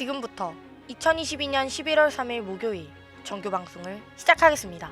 지금부터 2022년 11월 3일 목요일 정규 방송을 시작하겠습니다.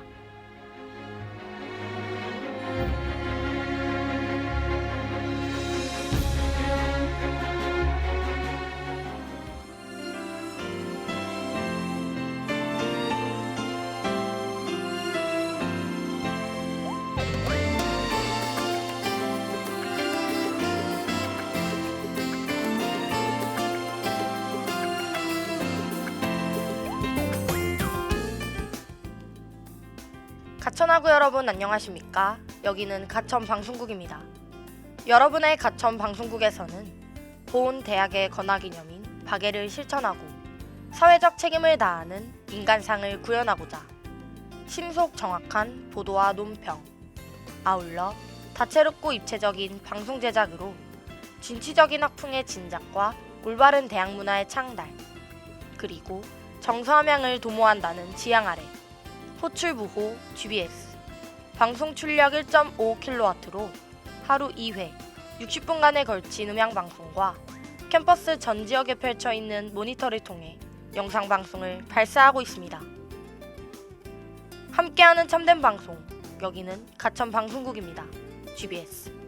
가천하구 여러분 안녕하십니까? 여기는 가천 방송국입니다. 여러분의 가천 방송국에서는 본 대학의 건화기념인 박애를 실천하고 사회적 책임을 다하는 인간상을 구현하고자 신속 정확한 보도와 논평, 아울러 다채롭고 입체적인 방송 제작으로 진취적인 학풍의 진작과 올바른 대학 문화의 창달, 그리고 정서함양을 도모한다는 지향 아래 호출부호 GBS 방송 출력 1.5kW로 하루 2회 60분간에 걸친 음향방송과 캠퍼스 전 지역에 펼쳐있는 모니터를 통해 영상방송을 발사하고 있습니다. 함께하는 참된 방송, 여기는 가천 방송국입니다. GBS.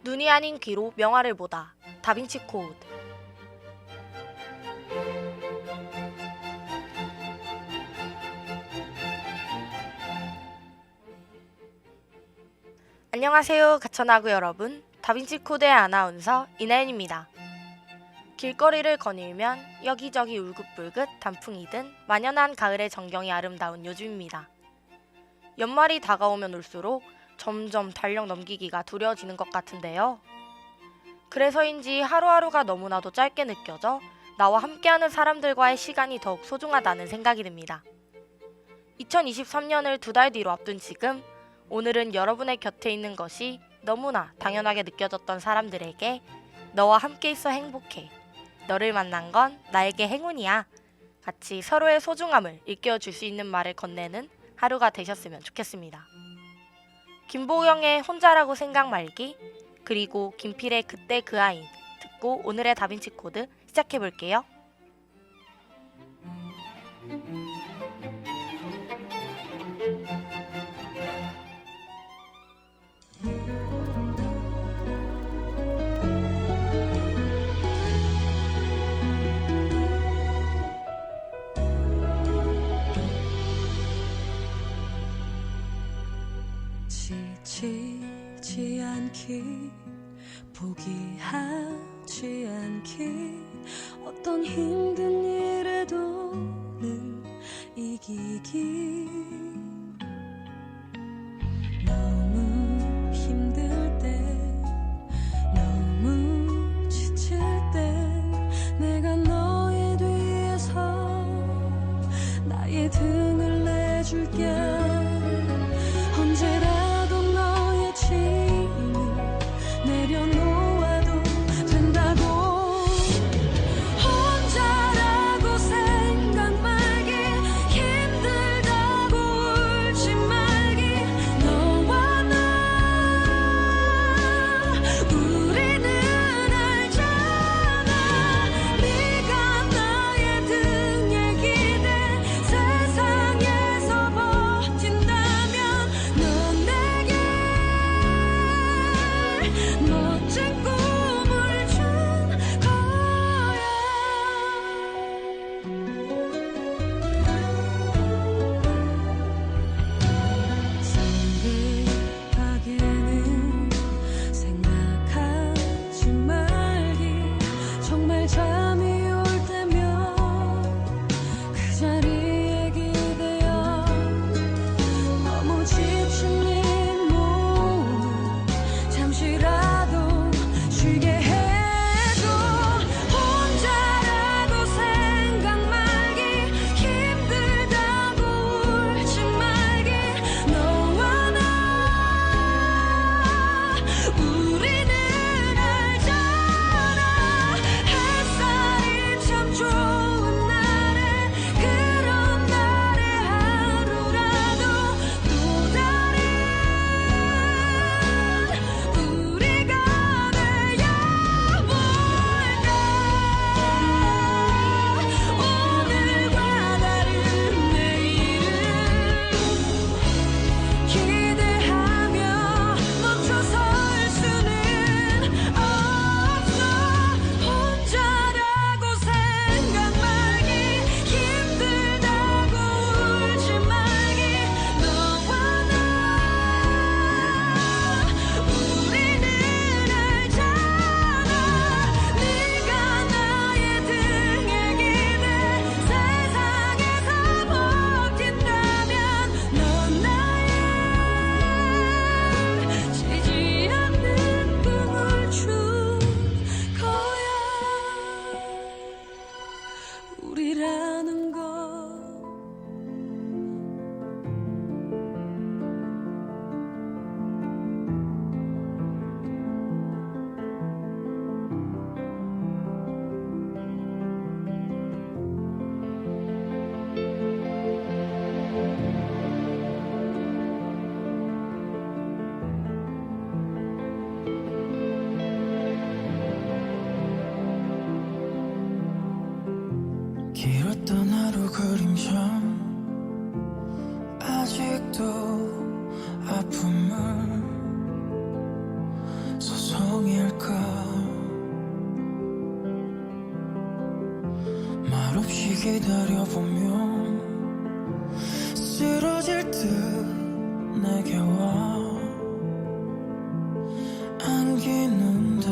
눈이 아닌 귀로 명화를 보다. 다빈치 코드. 안녕하세요 가천하구 여러분, 다빈치 코드의 아나운서 이나연입니다. 길거리를 거닐면 여기저기 울긋불긋 단풍이든 만연한 가을의 전경이 아름다운 요즘입니다. 연말이 다가오면 올수록 점점 달력 넘기기가 두려워지는 것 같은데요. 그래서인지 하루하루가 너무나도 짧게 느껴져 나와 함께하는 사람들과의 시간이 더욱 소중하다는 생각이 듭니다. 2023년을 2달 뒤로 앞둔 지금, 오늘은 여러분의 곁에 있는 것이 너무나 당연하게 느껴졌던 사람들에게 너와 함께 있어 행복해, 너를 만난 건 나에게 행운이야, 같이 서로의 소중함을 일깨워줄 수 있는 말을 건네는 하루가 되셨으면 좋겠습니다. 김보영의 혼자라고 생각 말기, 그리고 김필의 그때 그 아인 듣고 오늘의 다빈치 코드 시작해볼게요. 지치지 않기, 포기하지 않기, 어떤 힘든 일에도 늘 이기기. 너무 힘들 때, 너무 지칠 때, 내가 너의 뒤에서 나의 등을 내줄게. 언제라도 너의 짐을 내려놓아도 된다고. 혼자라고 생각 말기, 힘들다 길었던 하루 그림자 아직도 아픔을 서성일까 말없이 기다려보면 쓰러질 듯 내게 와 안기는데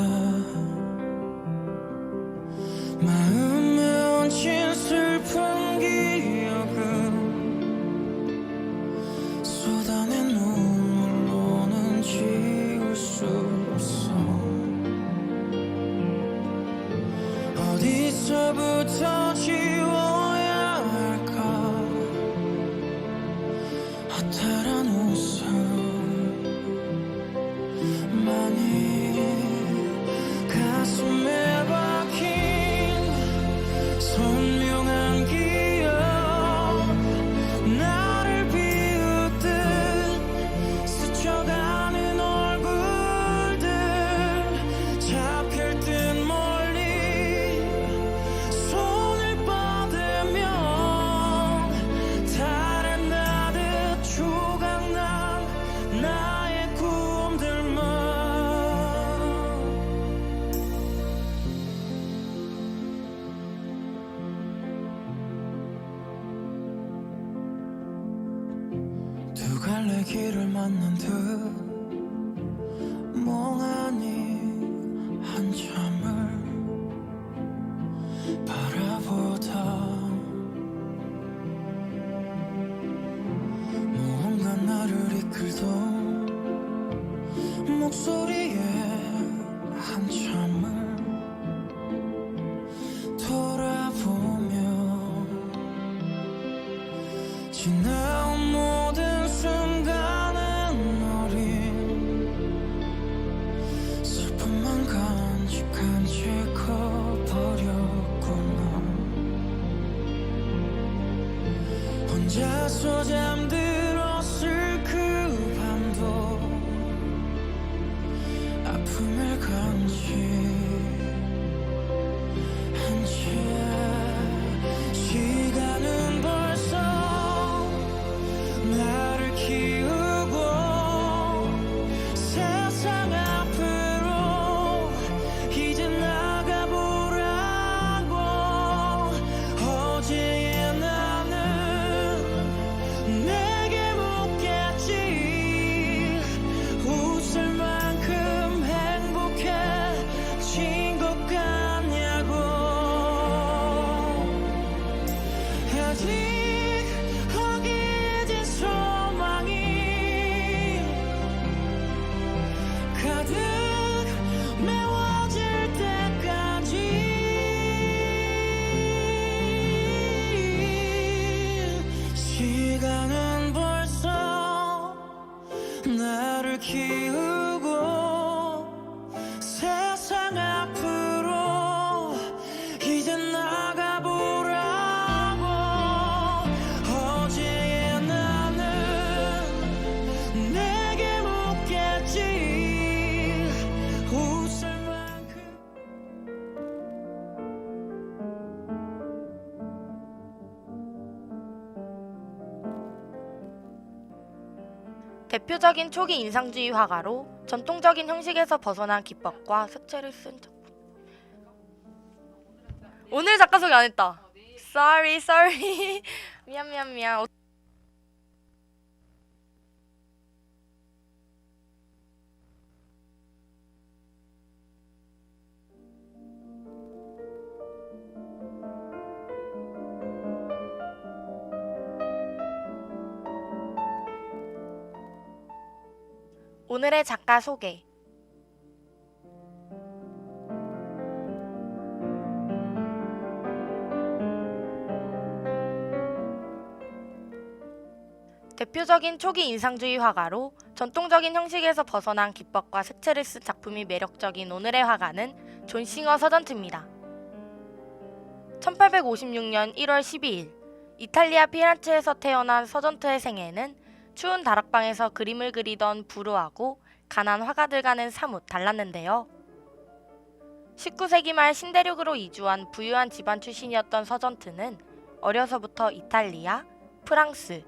마음에 얹힌 슬픈 기억은 쏟아낸 눈물로는 지울 수 없어 어디서부터 지워야 할까 허탈한 웃음만이 가슴에 박힌 선명한 기억 나를 비웃듯 스쳐가는 얼굴들 잡힐 듯 멀리 손을 뻗으면 달에 나듯 조각난 나의 꿈들만 두 갈래 길을 만난 듯 멍하니 한참을 바라보다 무언가 나를 이끌던 목소리에 한참을 돌아보며 지나온 모든 순간은 어린 슬픔만 간직한 채 커버렸구나 혼자서 잠들었을 그 밤도 아픔을 간직한 채 시간은 벌써 나를 키우고 세상 앞으로 이제 나가보라고 어제의 나는 내게 묻겠지 웃을 만큼 행복해진 것 같냐고 아직 허기진 소망이 가득 메워질 때까지 시간은 벌써 나를 키우고 세상 앞으로 이제 나가보라고 어제의 나는 내게 묻겠지 웃을 만큼 대표적인 초기 인상주의 화가로 전통적인 형식에서 벗어난 기법과 색채를 쓴 작품. 오늘 작가 소개 안 했다. Sorry. 미안. 오늘의 작가 소개. 대표적인 초기 인상주의 화가로 전통적인 형식에서 벗어난 기법과 색채를 쓴 작품이 매력적인 오늘의 화가는 존 싱어 서전트입니다. 1856년 1월 12일 이탈리아 피렌체에서 태어난 서전트의 생애는 추운 다락방에서 그림을 그리던 불우하고 가난 화가들과는 사뭇 달랐는데요. 19세기 말 신대륙으로 이주한 부유한 집안 출신이었던 서전트는 어려서부터 이탈리아, 프랑스,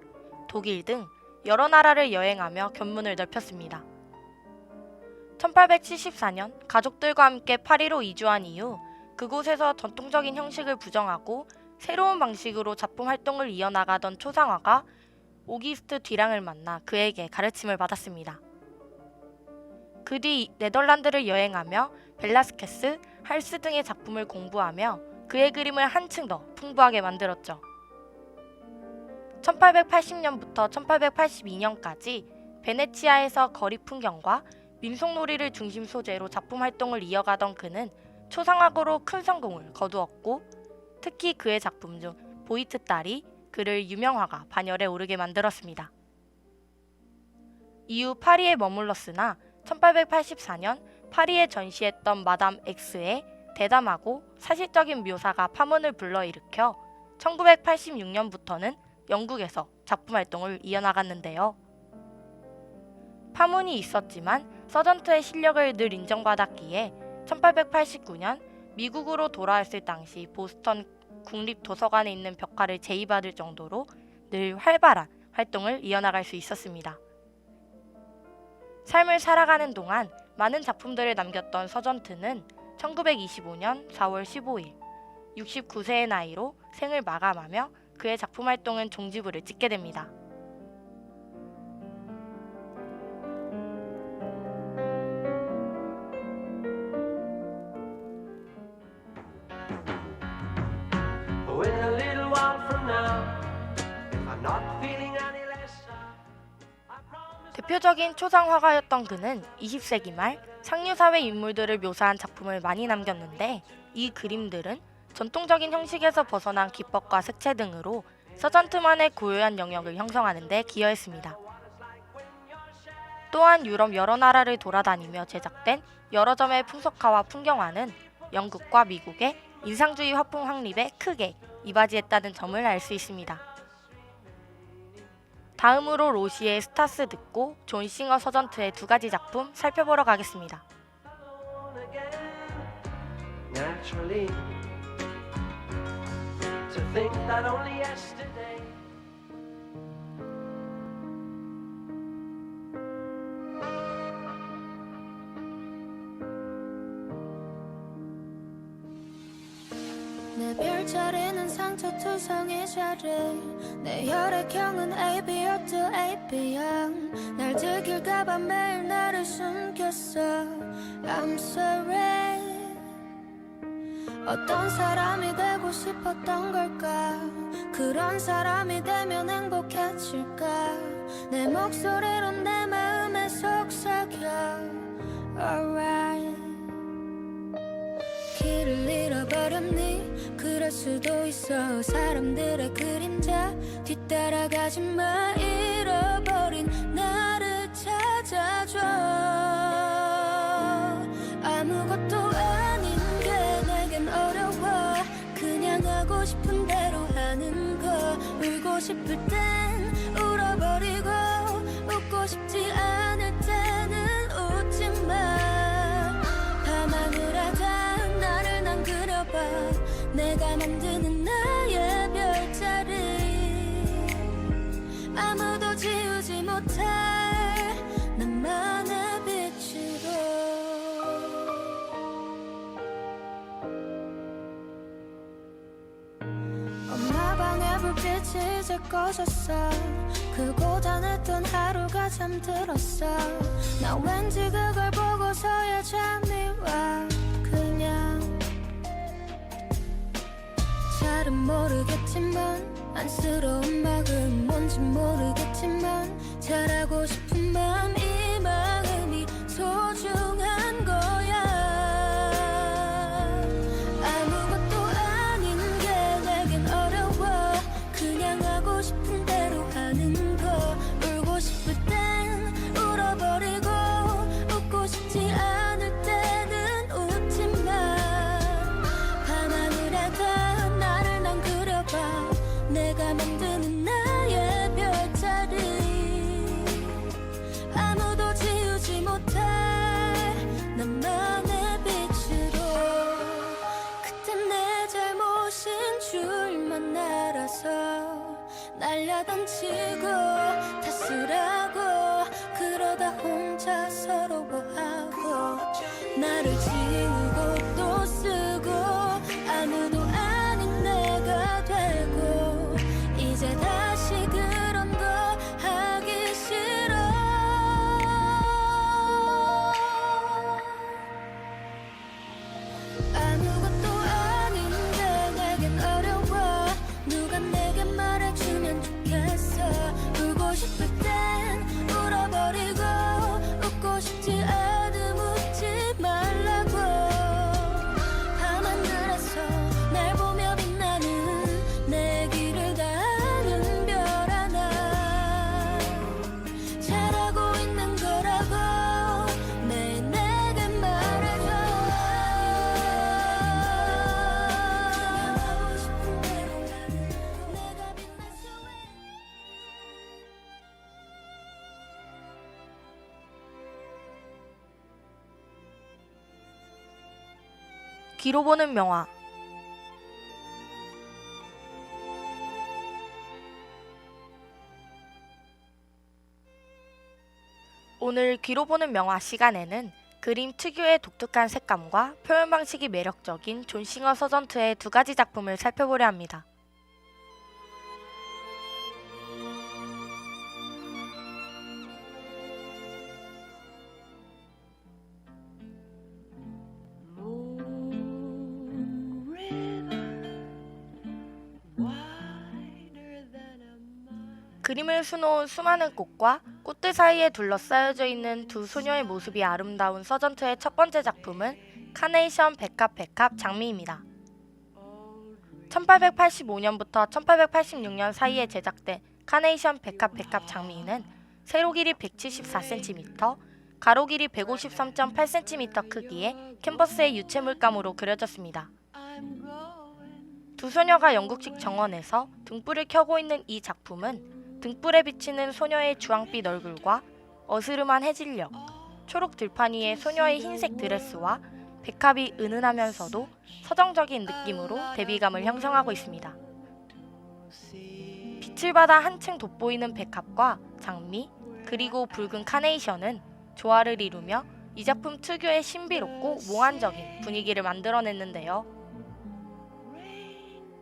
독일 등 여러 나라를 여행하며 견문을 넓혔습니다. 1874년 가족들과 함께 파리로 이주한 이후 그곳에서 전통적인 형식을 부정하고 새로운 방식으로 작품 활동을 이어나가던 초상화가 오기스트 뒤랑을 만나 그에게 가르침을 받았습니다. 그 뒤 네덜란드를 여행하며 벨라스케스, 할스 등의 작품을 공부하며 그의 그림을 한층 더 풍부하게 만들었죠. 1880년부터 1882년까지 베네치아에서 거리 풍경과 민속놀이를 중심 소재로 작품 활동을 이어가던 그는 초상화고로 큰 성공을 거두었고, 특히 그의 작품 중 보이트 딸이 그를 유명화가 반열에 오르게 만들었습니다. 이후 파리에 머물렀으나 1884년 파리에 전시했던 마담 X의 대담하고 사실적인 묘사가 파문을 불러일으켜 1986년부터는 영국에서 작품 활동을 이어나갔는데요. 파문이 있었지만 서전트의 실력을 늘 인정받았기에 1889년 미국으로 돌아왔을 당시 보스턴 국립도서관에 있는 벽화를 제의받을 정도로 늘 활발한 활동을 이어나갈 수 있었습니다. 삶을 살아가는 동안 많은 작품들을 남겼던 서전트는 1925년 4월 15일 69세의 나이로 생을 마감하며 그의 작품 활동은 종지부를 찍게 됩니다. In a little while from now, if I'm not feeling any less, I promise. 대표적인 초상 화가였던 그는 20세기 말 상류사회 인물들을 묘사한 작품을 많이 남겼는데, 이 그림들은 전통적인 형식에서 벗어난 기법과 색채 등으로 서전트만의 고유한 영역을 형성하는 데 기여했습니다. 또한 유럽 여러 나라를 돌아다니며 제작된 여러 점의 풍속화와 풍경화는 영국과 미국의 인상주의 화풍 확립에 크게 이바지했다는 점을 알 수 있습니다. 다음으로 로시의 스타스 듣고 존 싱어 서전트의 두 가지 작품 살펴보러 가겠습니다. Naturally, to think that only yesterday. 내 별자리는 상처투성이 자리 내 혈액형은 ABO to AB형 날 들킬까봐 매일 나를 숨겼어 I'm sorry 어떤 사람이 되고 싶었던 걸까 그런 사람이 되면 행복해질까 내 목소리로 내 마음에 속삭여 Alright 길을 잃어버렸니 그럴 수도 있어 사람들의 그림자 뒤따라가지 마 잃어버린 나를 찾아줘 아무것도 아닌 게 내겐 어려워 그냥 하고 싶은 대로 하는 거 울고 싶을 땐 울어버리고 웃고 싶지 않을 때는 웃지 마 밤하늘하다 나를 난 그려봐 내가 만드는 나의 별자리 아무도 지우지 못할 나만의 빛으로 엄마 방에 불빛이 이제 꺼졌어 그 고단했던 하루가 잠들었어 나 왠지 그걸 보고서야 잠이 와 그냥 잘은 모르겠지만 안쓰러운 마음 뭔지 모르겠지만 잘하고 싶은 마음 이 마음이 소중한 거야 아무것도 아닌 게 내겐 어려워 그냥 하고 싶은 대로 하는 거 울고 싶을 땐 울어버리고 웃고 싶지 않을 때는 웃지 마 밤하늘하다 나를 난 그려봐 내가 만드는 나의 별자리 아무도 지우지 못할 줄만 날아서 날려던지고 다 쓰라고 그러다 혼자 서러워하고 나를 지우고 또 쓰고 아무도 아닌 내가 되고 이제 다시 그런 거 하기 싫어. 아무것도 아닌데 내겐 어려워. 누가 내게 말해주면 좋겠어. 울고 싶을 땐 울어버리고 웃고 싶지 않음 웃지 말라고. 밤하늘에서 날 보며 빛나는 내 길을 가는 별 하나 잘하고 있는 거라고 매일 내게 말해줘. 그냥 하고 싶은 대로 하는 내가 빛날 수 있는. 귀로 보는 명화. 오늘 귀로 보는 명화 시간에는 그림 특유의 독특한 색감과 표현 방식이 매력적인 존 싱어 서전트의 두 가지 작품을 살펴보려 합니다. 그림을 수놓은 수많은 꽃과 꽃들 사이에 둘러싸여져 있는 두 소녀의 모습이 아름다운 서전트의 첫 번째 작품은 카네이션 백합 장미입니다. 1885년부터 1886년 사이에 제작된 카네이션 백합 장미는 세로 길이 174cm, 가로 길이 153.8cm 크기의 캔버스의 유체 물감으로 그려졌습니다. 두 소녀가 영국식 정원에서 등불을 켜고 있는 이 작품은 등불에 비치는 소녀의 주황빛 얼굴과 어스름한 해질녘, 초록 들판 위의 소녀의 흰색 드레스와 백합이 은은하면서도 서정적인 느낌으로 대비감을 형성하고 있습니다. 빛을 받아 한층 돋보이는 백합과 장미, 그리고 붉은 카네이션은 조화를 이루며 이 작품 특유의 신비롭고 몽환적인 분위기를 만들어냈는데요.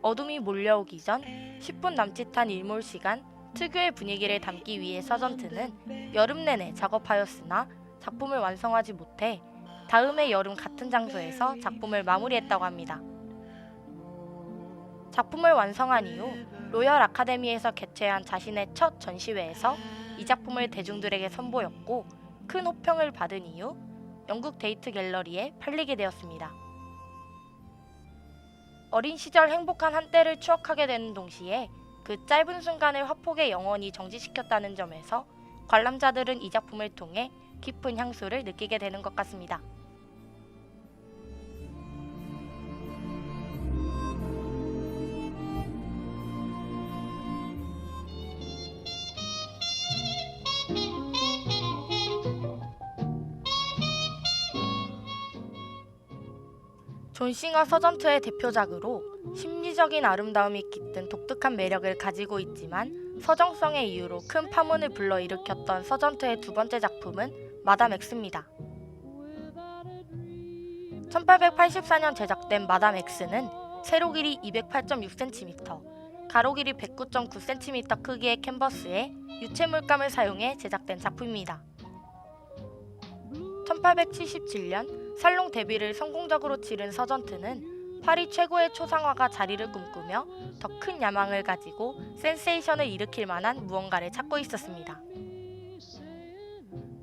어둠이 몰려오기 전 10분 남짓한 일몰 시간, 특유의 분위기를 담기 위해 서전트는 여름 내내 작업하였으나 작품을 완성하지 못해 다음해 여름 같은 장소에서 작품을 마무리했다고 합니다. 작품을 완성한 이후 로열 아카데미에서 개최한 자신의 첫 전시회에서 이 작품을 대중들에게 선보였고 큰 호평을 받은 이후 영국 데이트 갤러리에 팔리게 되었습니다. 어린 시절 행복한 한때를 추억하게 되는 동시에 그 짧은 순간을 화폭에 영원히 정지시켰다는 점에서 관람자들은 이 작품을 통해 깊은 향수를 느끼게 되는 것 같습니다. 존 싱어 서전트의 대표작으로 심리적인 아름다움이 깃든 독특한 매력을 가지고 있지만 서정성의 이유로 큰 파문을 불러일으켰던 서전트의 두 번째 작품은 마담 X입니다. 1884년 제작된 마담 X는 세로 길이 208.6cm, 가로 길이 109.9cm 크기의 캔버스에 유체 물감을 사용해 제작된 작품입니다. 1877년 살롱 데뷔를 성공적으로 치른 서전트는 파리 최고의 초상화가 자리를 꿈꾸며 더 큰 야망을 가지고 센세이션을 일으킬 만한 무언가를 찾고 있었습니다.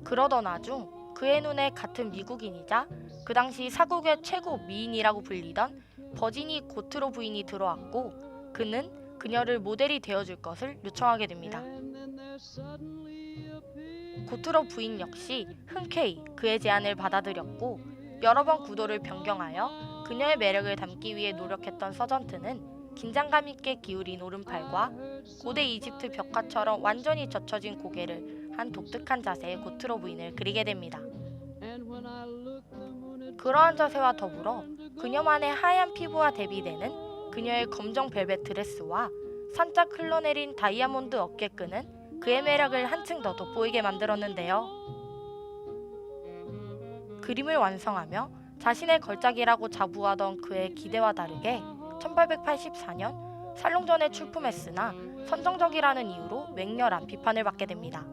그러던 와중 그의 눈에 같은 미국인이자 그 당시 사국의 최고 미인이라고 불리던 버지니 고트로 부인이 들어왔고 그는 그녀를 모델이 되어줄 것을 요청하게 됩니다. 고트로 부인 역시 흔쾌히 그의 제안을 받아들였고 여러 번 구도를 변경하여 그녀의 매력을 담기 위해 노력했던 서전트는 긴장감 있게 기울인 오른팔과 고대 이집트 벽화처럼 완전히 젖혀진 고개를 한 독특한 자세의 고트로 부인을 그리게 됩니다. 그러한 자세와 더불어 그녀만의 하얀 피부와 대비되는 그녀의 검정 벨벳 드레스와 산짝 흘러내린 다이아몬드 어깨끈은 그의 매력을 한층 더 돋보이게 만들었는데요. 그림을 완성하며 자신의 걸작이라고 자부하던 그의 기대와 다르게 1884년 살롱전에 출품했으나 선정적이라는 이유로 맹렬한 비판을 받게 됩니다.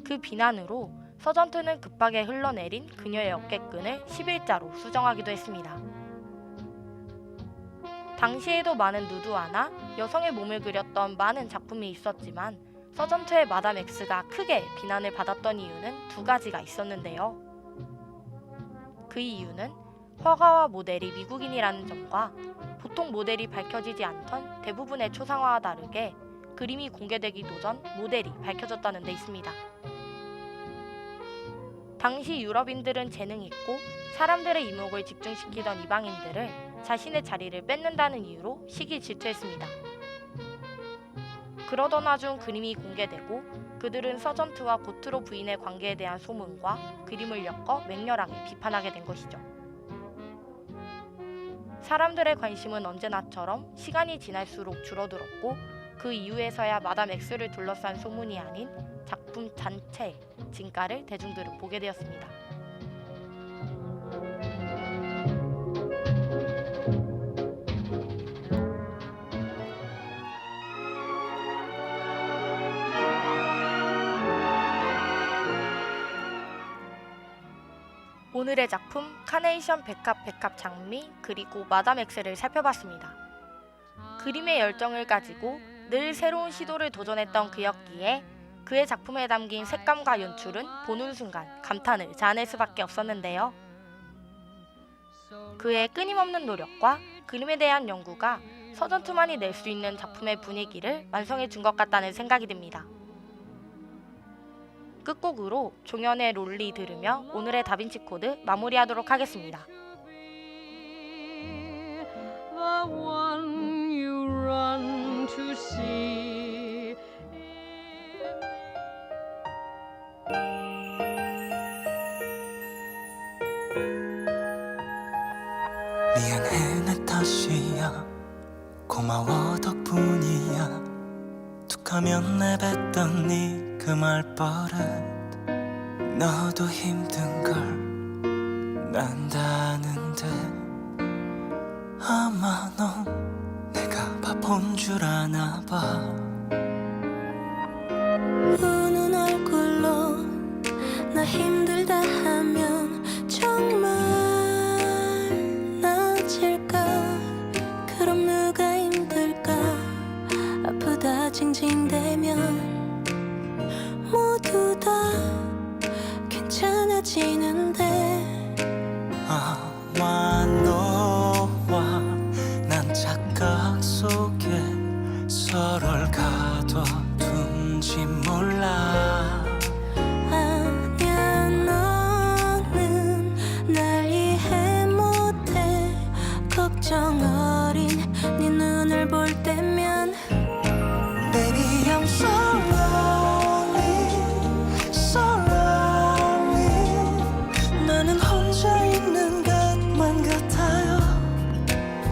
그 비난으로 서전트는 급하게 흘러내린 그녀의 어깨끈을 11자로 수정하기도 했습니다. 당시에도 많은 누드화나 여성의 몸을 그렸던 많은 작품이 있었지만 서전트의 마담 X가 크게 비난을 받았던 이유는 두 가지가 있었는데요. 그 이유는 화가와 모델이 미국인이라는 점과 보통 모델이 밝혀지지 않던 대부분의 초상화와 다르게 그림이 공개되기도 전 모델이 밝혀졌다는 데 있습니다. 당시 유럽인들은 재능 있고 사람들의 이목을 집중시키던 이방인들을 자신의 자리를 뺏는다는 이유로 시기 질투했습니다. 그러던 와중 그림이 공개되고 그들은 서전트와 고트로 부인의 관계에 대한 소문과 그림을 엮어 맹렬하게 비판하게 된 것이죠. 사람들의 관심은 언제나처럼 시간이 지날수록 줄어들었고 그 이후에서야 마담 X를 둘러싼 소문이 아닌 작품 전체의 진가를 대중들은 보게 되었습니다. 오늘의 작품 카네이션 백합 장미 그리고 마담 X를 살펴봤습니다. 그림의 열정을 가지고 늘 새로운 시도를 도전했던 그였기에 그의 작품에 담긴 색감과 연출은 보는 순간 감탄을 자아낼 수밖에 없었는데요. 그의 끊임없는 노력과 그림에 대한 연구가 서전트만이 낼 수 있는 작품의 분위기를 완성해 준 것 같다는 생각이 듭니다. 끝곡으로 종현의 롤리 들으며 오늘의 다빈치 코드 마무리하도록 하겠습니다. The one you run to see. 미안해 내 탓이야 고마워 덕분이야 툭하면 내뱉던 네 그 말버릇 너도 힘든 걸 난다는데 아마 넌 내가 바본 줄 아나 봐 우는 얼굴로 나 힘들다 하면 정말 나아질까 그럼 누가 힘들까 아프다 징징대면 모두 다 괜찮아지는데 아마 너와 난 착각 속에 서로를 가둬둔지 몰라 아니야 너는 날 이해 못해 걱정 어린 네 눈을 볼 때면 Baby I'm so lonely so lonely 나는 혼자 있는 것만 같아요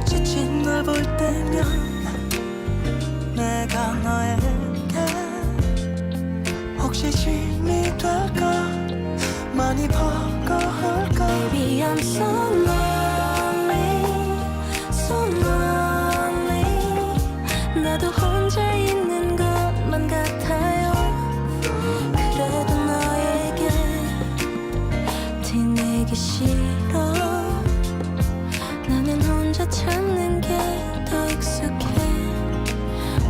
지친 널 볼 때면 내가 너에게 혹시 힘이 될까 많이 버거울까 Baby I'm so lonely so lonely 나도 혼자 있는 것만 같아요 그래도 너에게 티내기 싫어 나는 혼자 참는 게 더 익숙해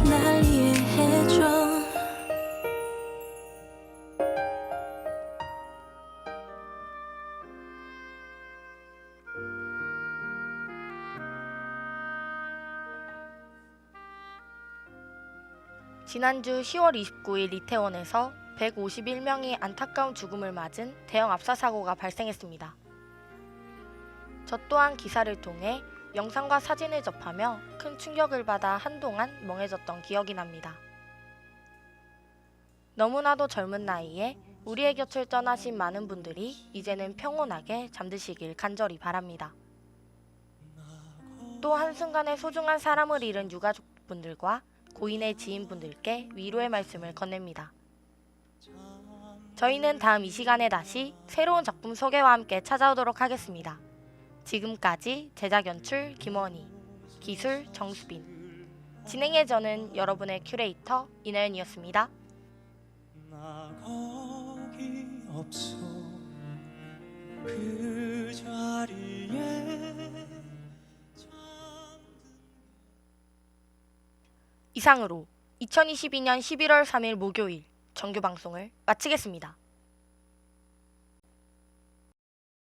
날 이해해줘 지난주 10월 29일 이태원에서 151명이 안타까운 죽음을 맞은 대형 압사 사고가 발생했습니다. 저 또한 기사를 통해 영상과 사진을 접하며 큰 충격을 받아 한동안 멍해졌던 기억이 납니다. 너무나도 젊은 나이에 우리의 곁을 떠나신 많은 분들이 이제는 평온하게 잠드시길 간절히 바랍니다. 또 한순간에 소중한 사람을 잃은 유가족분들과 고인의 지인분들께 위로의 말씀을 건넵니다. 저희는 다음 이 시간에 다시 새로운 작품 소개와 함께 찾아오도록 하겠습니다. 지금까지 제작 연출 김원희, 기술 정수빈, 진행의 저는 여러분의 큐레이터 이나연이었습니다. 나 거기 없어 그 자리에 이상으로 2022년 11월 3일 목요일 정규 방송을 마치겠습니다.